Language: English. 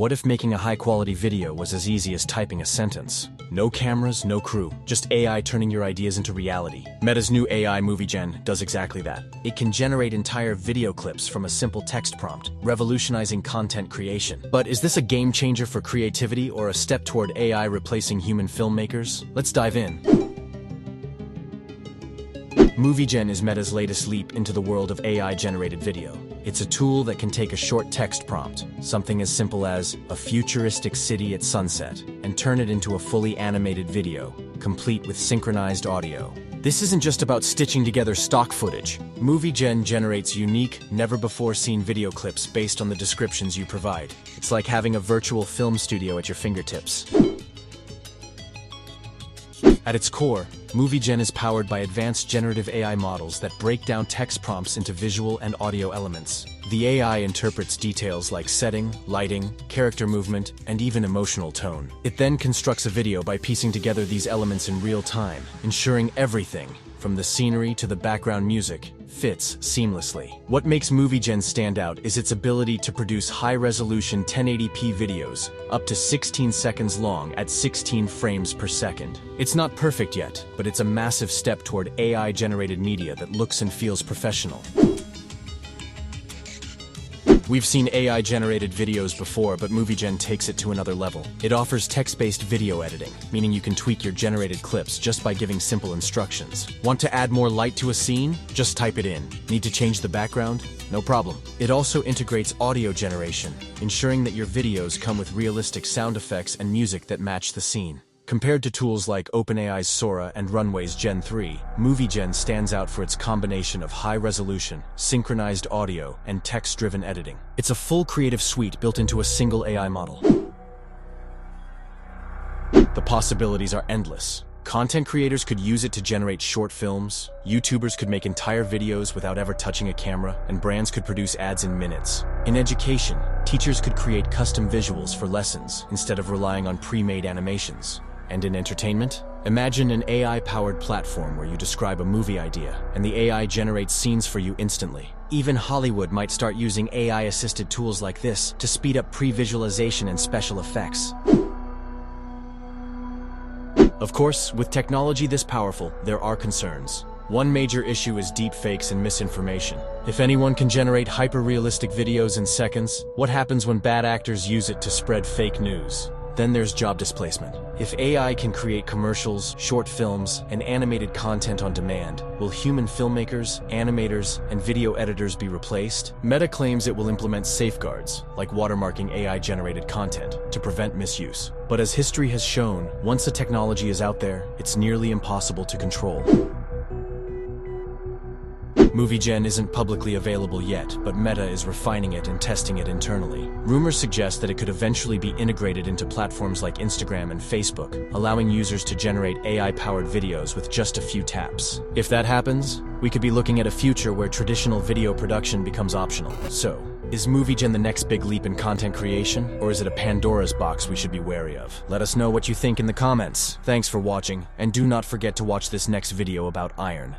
What if making a high-quality video was as easy as typing a sentence? No cameras, no crew, just AI turning your ideas into reality. Meta's new AI MovieGen does exactly that. It can generate entire video clips from a simple text prompt, revolutionizing content creation. But is this a game changer for creativity or a step toward AI replacing human filmmakers? Let's dive in. MovieGen is Meta's latest leap into the world of AI-generated video. It's a tool that can take a short text prompt, something as simple as a futuristic city at sunset, and turn it into a fully animated video, complete with synchronized audio. This isn't just about stitching together stock footage. MovieGen generates unique, never-before-seen video clips based on the descriptions you provide. It's like having a virtual film studio at your fingertips. At its core, MovieGen is powered by advanced generative AI models that break down text prompts into visual and audio elements. The AI interprets details like setting, lighting, character movement, and even emotional tone. It then constructs a video by piecing together these elements in real time, ensuring everything, from the scenery to the background music, fits seamlessly. What makes MovieGen stand out is its ability to produce high-resolution 1080p videos, up to 16 seconds long at 16 frames per second. It's not perfect yet, but it's a massive step toward AI-generated media that looks and feels professional. We've seen AI-generated videos before, but MovieGen takes it to another level. It offers text-based video editing, meaning you can tweak your generated clips just by giving simple instructions. Want to add more light to a scene? Just type it in. Need to change the background? No problem. It also integrates audio generation, ensuring that your videos come with realistic sound effects and music that match the scene. Compared to tools like OpenAI's Sora and Runway's Gen 3, MovieGen stands out for its combination of high-resolution, synchronized audio, and text-driven editing. It's a full creative suite built into a single AI model. The possibilities are endless. Content creators could use it to generate short films, YouTubers could make entire videos without ever touching a camera, and brands could produce ads in minutes. In education, teachers could create custom visuals for lessons instead of relying on pre-made animations. And in entertainment, imagine an AI-powered platform where you describe a movie idea, and the AI generates scenes for you instantly. Even Hollywood might start using AI-assisted tools like this to speed up pre-visualization and special effects. Of course, with technology this powerful, there are concerns. One major issue is deepfakes and misinformation. If anyone can generate hyper-realistic videos in seconds, what happens when bad actors use it to spread fake news? Then there's job displacement. If AI can create commercials, short films, and animated content on demand, will human filmmakers, animators, and video editors be replaced? Meta claims it will implement safeguards, like watermarking AI-generated content, to prevent misuse. But as history has shown, once a technology is out there, it's nearly impossible to control. MovieGen isn't publicly available yet, but Meta is refining it and testing it internally. Rumors suggest that it could eventually be integrated into platforms like Instagram and Facebook, allowing users to generate AI-powered videos with just a few taps. If that happens, we could be looking at a future where traditional video production becomes optional. So, is MovieGen the next big leap in content creation, or is it a Pandora's box we should be wary of? Let us know what you think in the comments. Thanks for watching, and do not forget to watch this next video about iron.